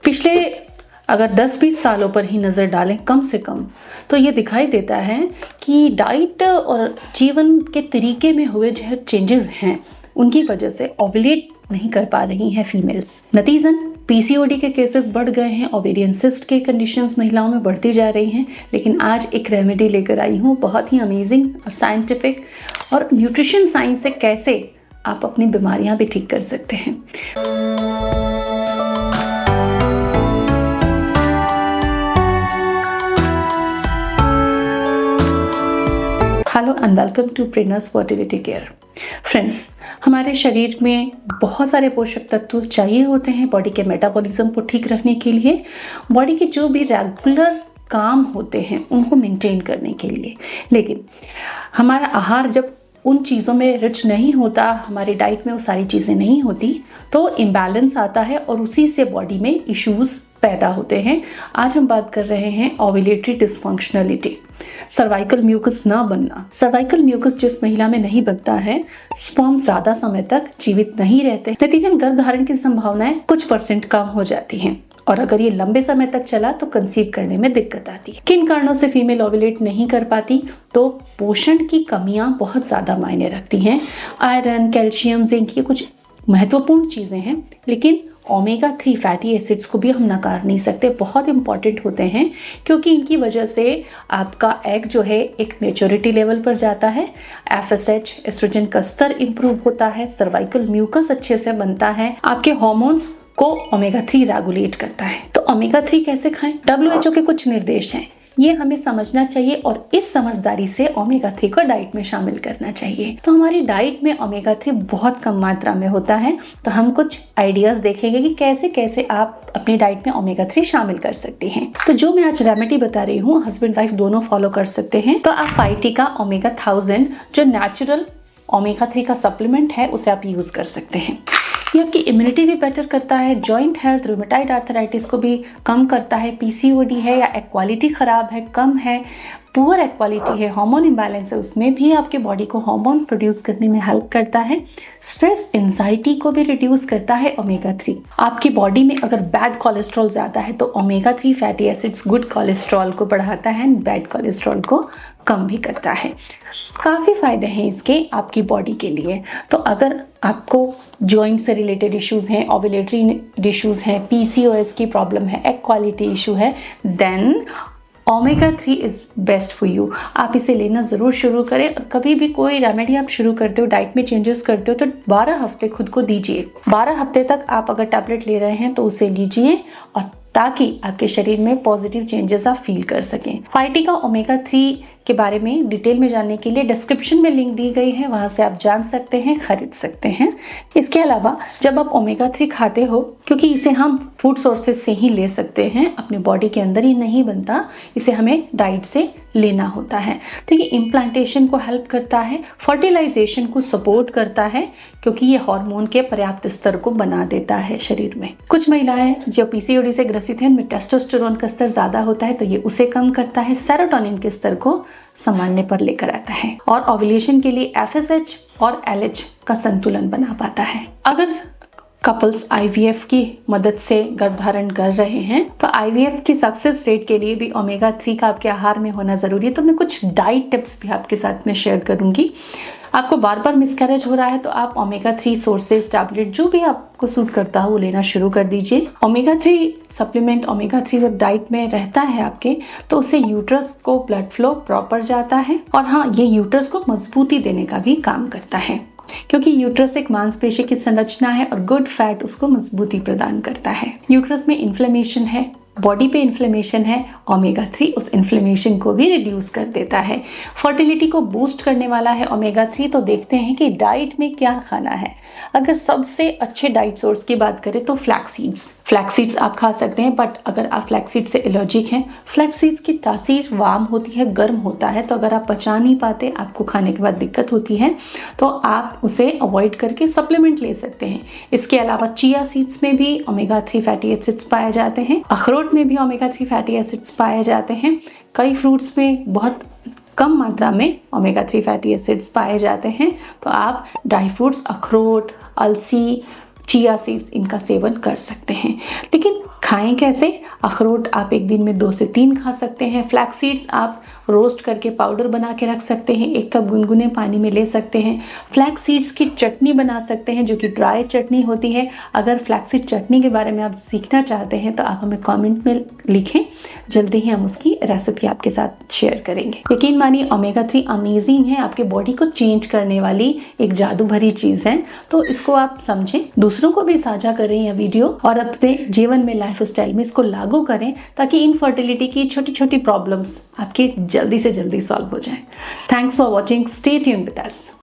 पिछले अगर 10-20 सालों पर ही नज़र डालें कम से कम, तो ये दिखाई देता है कि डाइट और जीवन के तरीके में हुए जो चेंजेस हैं उनकी वजह से ओव्यूलेट नहीं कर पा रही हैं फीमेल्स। नतीजन पीसीओडी के केसेस बढ़ गए हैं, ओवेरियन सिस्ट के कंडीशंस महिलाओं में बढ़ती जा रही हैं। लेकिन आज एक रेमेडी लेकर आई हूँ, बहुत ही अमेजिंग और साइंटिफिक और न्यूट्रिशन साइंस से कैसे आप अपनी बीमारियां भी ठीक कर सकते हैं। Hello and welcome to Prerna's fertility care. Friends, हमारे शरीर में बहुत सारे पोषक तत्व चाहिए होते हैं बॉडी के मेटाबॉलिज्म को ठीक रखने के लिए, बॉडी के जो भी रेगुलर काम होते हैं उनको मेंटेन करने के लिए। लेकिन हमारा आहार जब उन चीज़ों में रिच नहीं होता, हमारी डाइट में वो सारी चीज़ें नहीं होती, तो इम्बैलेंस आता है और उसी से बॉडी में इश्यूज़ पैदा होते हैं। आज हम बात कर रहे हैं ओव्यूलेटरी डिसफंक्शनलिटी, सर्वाइकल म्यूकस ना बनना। सर्वाइकल म्यूकस जिस महिला में नहीं बनता है, स्पर्म ज्यादा समय तक जीवित नहीं रहते, नतीजन गर्भधारण की संभावनाएं कुछ % कम हो जाती हैं। और अगर ये लंबे समय तक चला तो कंसीव करने में दिक्कत आती है। किन कारणों से फीमेल ओव्यूलेट नहीं कर पाती? तो पोषण की कमियां बहुत ज्यादा मायने रखती हैं। आयरन, कैल्शियम, जिंक, ये कुछ महत्वपूर्ण चीजें हैं, लेकिन ओमेगा 3 फैटी एसिड्स को भी हम नकार नहीं सकते, बहुत इंपॉर्टेंट होते हैं, क्योंकि इनकी वजह से आपका एग जो है एक मेच्योरिटी लेवल पर जाता है, FSH एस्ट्रोजन का स्तर इंप्रूव होता है, सर्वाइकल म्यूकस अच्छे से बनता है, आपके हार्मोन्स को ओमेगा 3 रेगुलेट करता है। तो ओमेगा 3 कैसे खाएं? WHO के कुछ निर्देश हैं, ये हमें समझना चाहिए और इस समझदारी से ओमेगा 3 को डाइट में शामिल करना चाहिए। तो हमारी डाइट में ओमेगा 3 बहुत कम मात्रा में होता है, तो हम कुछ आइडियाज देखेंगे कि कैसे कैसे आप अपनी डाइट में ओमेगा 3 शामिल कर सकते हैं। तो जो मैं आज रेमेडी बता रही हूँ, हस्बैंड वाइफ दोनों फॉलो कर सकते हैं। तो आप फाइटी का ओमेगा 1000 जो नेचुरल ओमेगा 3 का सप्लीमेंट है उसे आप यूज कर सकते हैं। ये आपकी इम्यूनिटी भी बेटर करता है, जॉइंट हेल्थ, रूमेटाइड आर्थराइटिस को भी कम करता है। पीसीओडी है या एक्वालिटी खराब है, कम है, पुअर एक्वालिटी है, हार्मोन इम्बैलेंस है, उसमें भी आपके बॉडी को हार्मोन प्रोड्यूस करने में हेल्प करता है। स्ट्रेस, एंजाइटी को भी रिड्यूस करता है ओमेगा 3। आपकी बॉडी में अगर बैड कोलेस्ट्रॉल ज़्यादा है तो omega 3 fatty acids good cholesterol को बढ़ाता है, बैड कोलेस्ट्रॉल को कम भी करता है। काफ़ी फ़ायदे हैं इसके आपकी बॉडी के लिए। तो अगर आपको जॉइंट से रिलेटेड इश्यूज़ हैं, ओव्यूलेटरी इश्यूज़ हैं, PCOS की प्रॉब्लम है, एग क्वालिटी इशू है, then omega 3 is best for you. आप इसे लेना ज़रूर शुरू करें। और कभी भी कोई रेमेडी आप शुरू करते हो, डाइट में चेंजेस करते हो, तो 12 हफ्ते खुद को दीजिए। 12 हफ्ते तक आप अगर टैबलेट ले रहे हैं तो उसे लीजिए, और ताकि आपके शरीर में पॉजिटिव चेंजेस आप फील कर सकें। फाइटी का ओमेगा 3 के बारे में डिटेल में जानने के लिए डिस्क्रिप्शन में लिंक दी गई है, वहाँ से आप जान सकते हैं, खरीद सकते हैं। इसके अलावा जब आप ओमेगा 3 खाते हो, क्योंकि इसे हम फूड सोर्सेज से ही ले सकते हैं, अपने बॉडी के अंदर ही नहीं बनता, इसे हमें डाइट से लेना होता है। तो ये इम्प्लांटेशन को हेल्प करता है, फर्टिलाइजेशन को सपोर्ट करता है, क्योंकि ये हार्मोन के पर्याप्त स्तर को बना देता है शरीर में। कुछ महिलाएं जो पीसीओडी से ग्रसित हैं, उनमें टेस्टोस्टेरोन का स्तर ज़्यादा होता है, तो ये उसे कम करता है, सेरोटोनिन के स्तर को सामान्य पर लेकर आता है, और ओव्यूलेशन के लिए FSH और LH का संतुलन बना पाता है। अगर कपल्स IVF की मदद से गर्भधारण कर रहे हैं, तो IVF की सक्सेस रेट के लिए भी ओमेगा 3 का आपके आहार में होना ज़रूरी है। तो मैं कुछ डाइट टिप्स भी आपके साथ में शेयर करूंगी। आपको बार बार मिसकैरेज हो रहा है तो आप ओमेगा 3 सोर्सेज टैबलेट जो भी आपको सूट करता हो वो लेना शुरू कर दीजिए। ओमेगा 3 सप्लीमेंट, ओमेगा 3 जब डाइट में रहता है आपके, तो उससे यूट्रस को ब्लड फ्लो प्रॉपर जाता है, और हाँ, ये यूट्रस को मजबूती देने का भी काम करता है, क्योंकि यूट्रस एक मांसपेशी की संरचना है और गुड फैट उसको मजबूती प्रदान करता है। यूट्रस में इन्फ्लेमेशन है, बॉडी पे इन्फ्लेमेशन है, ओमेगा 3 उस इन्फ्लेमेशन को भी रिड्यूस कर देता है। फर्टिलिटी को बूस्ट करने वाला है ओमेगा 3। तो देखते हैं कि डाइट में क्या खाना है। अगर सबसे अच्छे डाइट सोर्स की बात करें तो फ्लैक्स सीड्स आप खा सकते हैं, बट अगर आप फ्लैक्स सीड से एलर्जिक हैं, फ्लैक्स सीड्स की तासीर वार्म होती है, गर्म होता है, तो अगर आप पचा नहीं पाते, आपको खाने के बाद दिक्कत होती है, तो आप उसे अवॉइड करके सप्लीमेंट ले सकते हैं। इसके अलावा चिया सीड्स में भी ओमेगा 3 फैटी एसिड्स पाए जाते हैं, अखरोट में भी ओमेगा 3 फैटी एसिड्स पाए जाते हैं, कई फ्रूट्स में बहुत कम मात्रा में ओमेगा 3 फैटी एसिड्स पाए जाते हैं। तो आप ड्राई फ्रूट्स, अखरोट, अलसी, चिया सीड्स, इनका सेवन कर सकते हैं। लेकिन खाएं कैसे? अखरोट आप एक दिन में 2 से 3 खा सकते हैं। फ्लैक्स सीड्स आप रोस्ट करके पाउडर बना के रख सकते हैं, 1 कप गुनगुने पानी में ले सकते हैं। फ्लैक्स सीड्स की चटनी बना सकते हैं जो कि ड्राई चटनी होती है। अगर फ्लैक्स सीड चटनी के बारे में आप सीखना चाहते हैं तो आप हमें कमेंट में लिखें, जल्दी ही हम उसकी रेसिपी आपके साथ शेयर करेंगे। यकीन मानिए ओमेगा 3 अमेजिंग है, आपके बॉडी को चेंज करने वाली एक जादू भरी चीज़ है। तो इसको आप समझें, दूसरों को भी साझा करें यह वीडियो और अपने जीवन में, लाइफ स्टाइल में इसको लागू करें ताकि इनफर्टिलिटी की छोटी छोटी प्रॉब्लम्स आपके जल्दी से जल्दी सॉल्व हो जाएं। Thanks for watching, stay tuned with us.